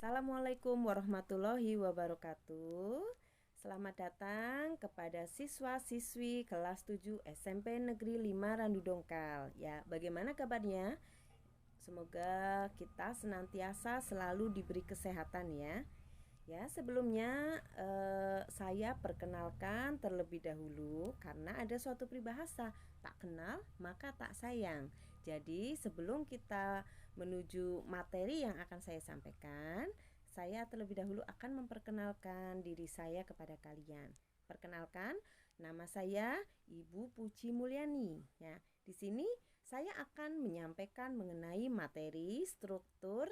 Assalamualaikum warahmatullahi wabarakatuh. Selamat datang kepada siswa-siswi kelas 7 SMP Negeri 5 Randu Dongkal. Ya, bagaimana kabarnya? Semoga kita senantiasa selalu diberi kesehatan ya. Ya, sebelumnya saya perkenalkan terlebih dahulu karena ada suatu peribahasa, tak kenal maka tak sayang. Jadi, sebelum kita menuju materi yang akan saya sampaikan, saya terlebih dahulu akan memperkenalkan diri saya kepada kalian. Perkenalkan, nama saya Ibu Puji Mulyani. Ya, di sini saya akan menyampaikan mengenai materi struktur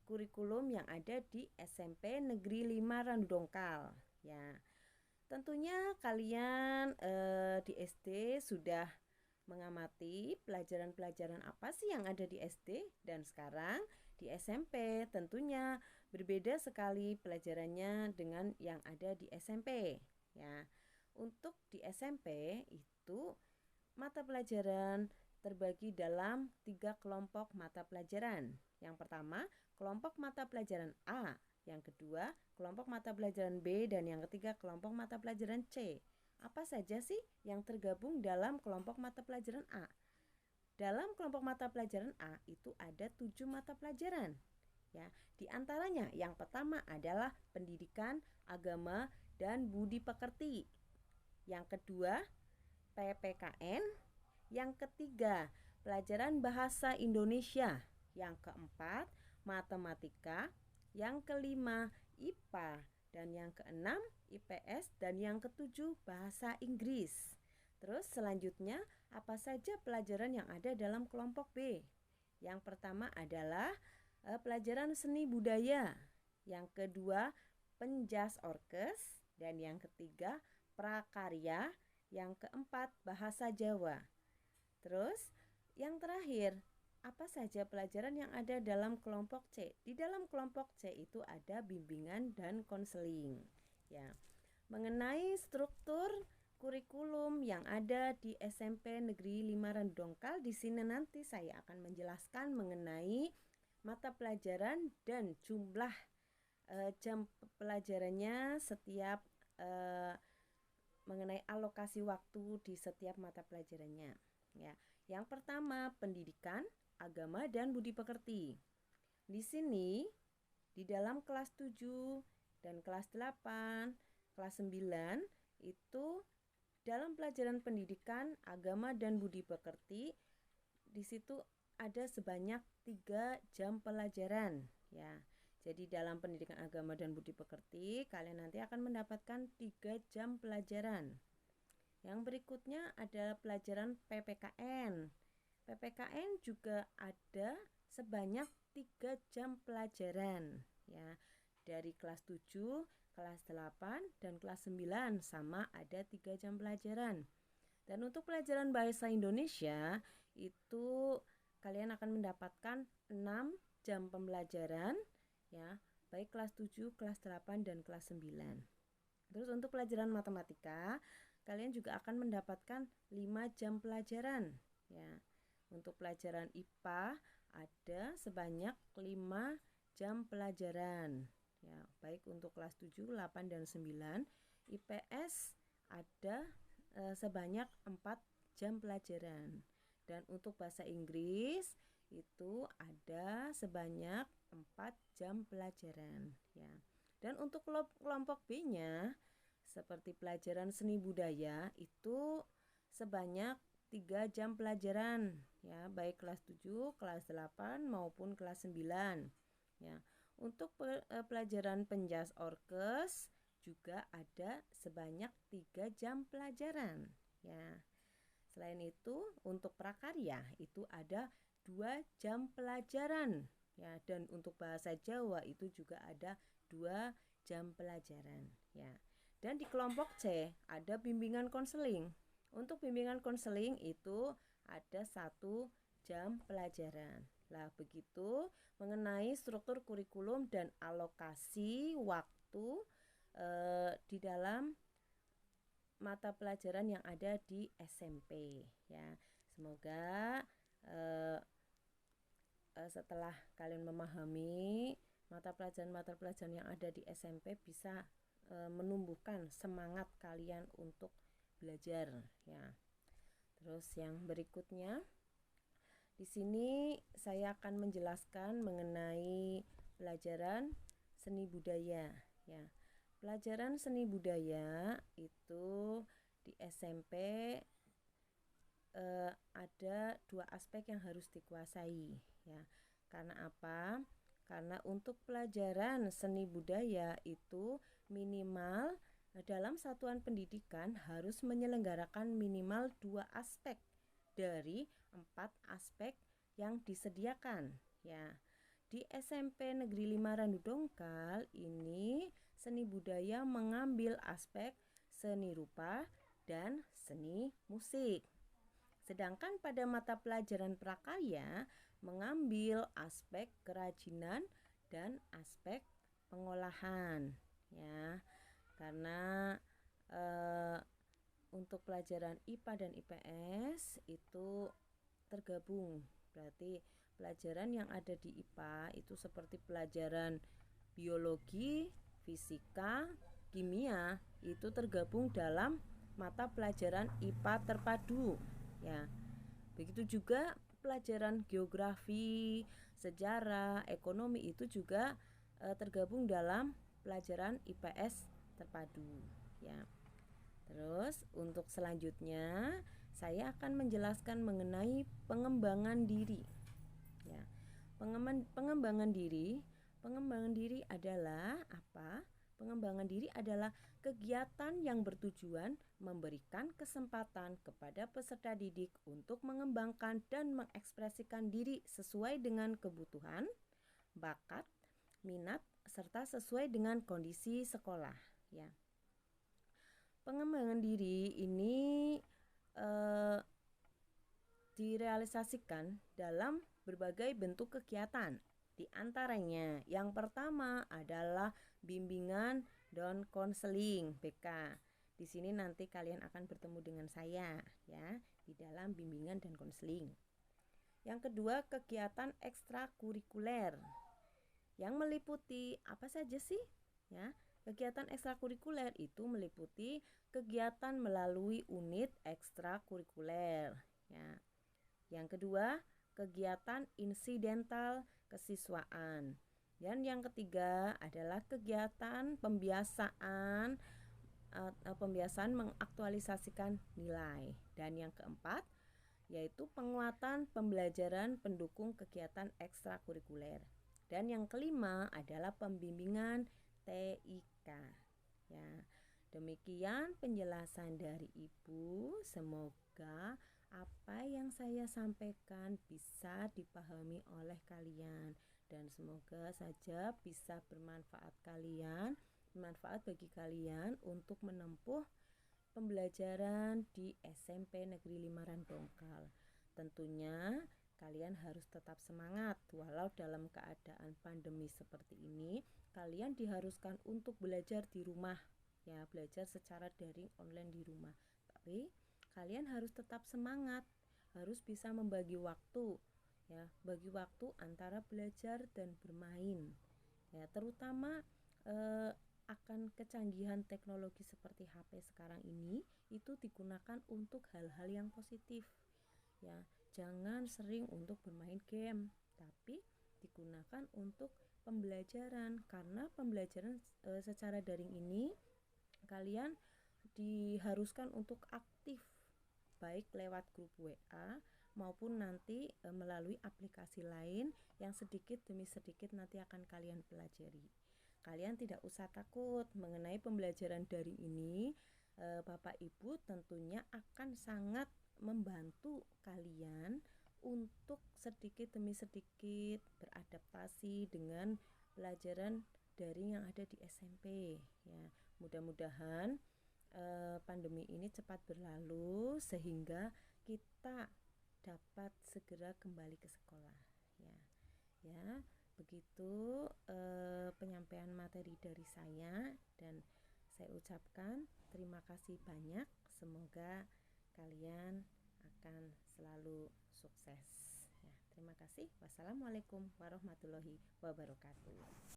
kurikulum yang ada di SMP Negeri 5 Randu Dongkal. Ya, tentunya kalian di SD sudah mengamati pelajaran-pelajaran apa sih yang ada di SD, dan sekarang di SMP tentunya berbeda sekali pelajarannya dengan yang ada di SMP. Ya, untuk di SMP itu mata pelajaran terbagi dalam 3 kelompok mata pelajaran. Yang pertama, kelompok mata pelajaran A. Yang kedua, kelompok mata pelajaran B. Dan yang ketiga, kelompok mata pelajaran C. Apa saja sih yang tergabung dalam kelompok mata pelajaran A? Dalam kelompok mata pelajaran A itu ada 7 mata pelajaran. Ya, di antaranya yang pertama adalah pendidikan, agama, dan budi pekerti. Yang kedua, PPKN. Yang ketiga, pelajaran bahasa Indonesia. Yang keempat, matematika. Yang kelima, IPA. Dan yang keenam, IPS. Dan yang ketujuh, bahasa Inggris. Terus selanjutnya, apa saja pelajaran yang ada dalam kelompok B? Yang pertama adalah pelajaran seni budaya. Yang kedua, penjas orkes. Dan yang ketiga, prakarya. Yang keempat, bahasa Jawa. Terus yang terakhir, apa saja pelajaran yang ada dalam kelompok C? Di dalam kelompok C itu ada bimbingan dan konseling. Ya. Mengenai struktur kurikulum yang ada di SMP Negeri 5 Randu Dongkal, di sini nanti saya akan menjelaskan mengenai mata pelajaran dan jumlah jam pelajarannya setiap mengenai alokasi waktu di setiap mata pelajarannya. Ya, yang pertama pendidikan, agama, dan budi pekerti. Di sini di dalam kelas 7 dan kelas 8, kelas 9 itu dalam pelajaran pendidikan, agama, dan budi pekerti di situ ada sebanyak 3 jam pelajaran ya. Jadi dalam pendidikan agama dan budi pekerti kalian nanti akan mendapatkan 3 jam pelajaran. Yang berikutnya ada pelajaran PPKN. PPKN juga ada sebanyak 3 jam pelajaran ya. Dari kelas 7, kelas 8, dan kelas 9 sama ada 3 jam pelajaran. Dan untuk pelajaran bahasa Indonesia itu kalian akan mendapatkan 6 jam pembelajaran ya, baik kelas 7, kelas 8, dan kelas 9. Terus untuk pelajaran matematika kalian juga akan mendapatkan 5 jam pelajaran ya. Untuk pelajaran IPA ada sebanyak 5 jam pelajaran ya, baik untuk kelas 7, 8, dan 9. IPS ada sebanyak 4 jam pelajaran. Dan untuk bahasa Inggris itu ada sebanyak 4 jam pelajaran ya. Dan untuk kelompok B-nya seperti pelajaran seni budaya itu sebanyak 3 jam pelajaran ya, baik kelas 7, kelas 8 maupun kelas 9 ya. Untuk pelajaran penjas orkes juga ada sebanyak 3 jam pelajaran ya. Selain itu untuk prakarya itu ada 2 jam pelajaran ya, dan untuk bahasa Jawa itu juga ada 2 jam pelajaran ya. Dan di kelompok C ada bimbingan konseling. Untuk bimbingan konseling itu ada 1 jam pelajaran. Lah begitu mengenai struktur kurikulum dan alokasi waktu di dalam mata pelajaran yang ada di SMP ya. Semoga setelah kalian memahami mata pelajaran yang ada di SMP bisa menumbuhkan semangat kalian untuk belajar ya. Terus yang berikutnya di sini saya akan menjelaskan mengenai pelajaran seni budaya ya. Pelajaran seni budaya itu di SMP ada 2 aspek yang harus dikuasai ya. Karena apa? Karena untuk pelajaran seni budaya itu minimal dalam satuan pendidikan harus menyelenggarakan minimal 2 aspek dari 4 aspek yang disediakan ya. Di SMP Negeri 5 Randu Dongkal ini seni budaya mengambil aspek seni rupa dan seni musik. Sedangkan pada mata pelajaran prakarya mengambil aspek kerajinan dan aspek pengolahan ya. Karena untuk pelajaran IPA dan IPS itu tergabung. Berarti pelajaran yang ada di IPA itu seperti pelajaran biologi, fisika, kimia itu tergabung dalam mata pelajaran IPA terpadu ya. Begitu juga pelajaran geografi, sejarah, ekonomi itu juga tergabung dalam pelajaran IPS terpadu ya. Terus untuk selanjutnya saya akan menjelaskan mengenai pengembangan diri. Ya. Pengembangan diri adalah apa? Pengembangan diri adalah kegiatan yang bertujuan memberikan kesempatan kepada peserta didik untuk mengembangkan dan mengekspresikan diri sesuai dengan kebutuhan, bakat, minat, serta sesuai dengan kondisi sekolah ya. Pengembangan diri ini direalisasikan dalam berbagai bentuk kegiatan. Di antaranya yang pertama adalah bimbingan dan konseling BK. Di sini nanti kalian akan bertemu dengan saya ya di dalam bimbingan dan konseling. Yang kedua, kegiatan ekstrakurikuler yang meliputi apa saja sih? Ya, kegiatan ekstrakurikuler itu meliputi kegiatan melalui unit ekstrakurikuler ya. Yang kedua, kegiatan insidental kesiswaan. Dan yang ketiga adalah kegiatan pembiasaan mengaktualisasikan nilai. Dan yang keempat yaitu penguatan pembelajaran pendukung kegiatan ekstrakurikuler. Dan yang kelima adalah pembimbingan TIK ya. Demikian penjelasan dari Ibu. Semoga apa yang saya sampaikan bisa dipahami oleh kalian dan semoga saja bisa bermanfaat bagi kalian untuk menempuh pembelajaran di SMP Negeri 5 Randongkal. Tentunya kalian harus tetap semangat walau dalam keadaan pandemi seperti ini, kalian diharuskan untuk belajar di rumah ya, belajar secara daring online di rumah. Tapi kalian harus tetap semangat, harus bisa membagi waktu ya, bagi waktu antara belajar dan bermain ya, terutama akan kecanggihan teknologi seperti HP sekarang ini itu digunakan untuk hal-hal yang positif ya. Jangan sering untuk bermain game, tapi digunakan untuk pembelajaran, karena pembelajaran secara daring ini kalian diharuskan untuk aktif baik lewat grup WA maupun nanti melalui aplikasi lain yang sedikit demi sedikit nanti akan kalian pelajari. Kalian tidak usah takut mengenai pembelajaran daring ini. Bapak Ibu tentunya akan sangat membantu kalian untuk sedikit demi sedikit beradaptasi dengan pelajaran daring yang ada di SMP ya. Mudah-mudahan pandemi ini cepat berlalu sehingga kita dapat segera kembali ke sekolah ya. Ya, begitu penyampaian materi dari saya dan saya ucapkan terima kasih banyak. Semoga kalian akan selalu sukses ya. Terima kasih. Wassalamualaikum warahmatullahi wabarakatuh.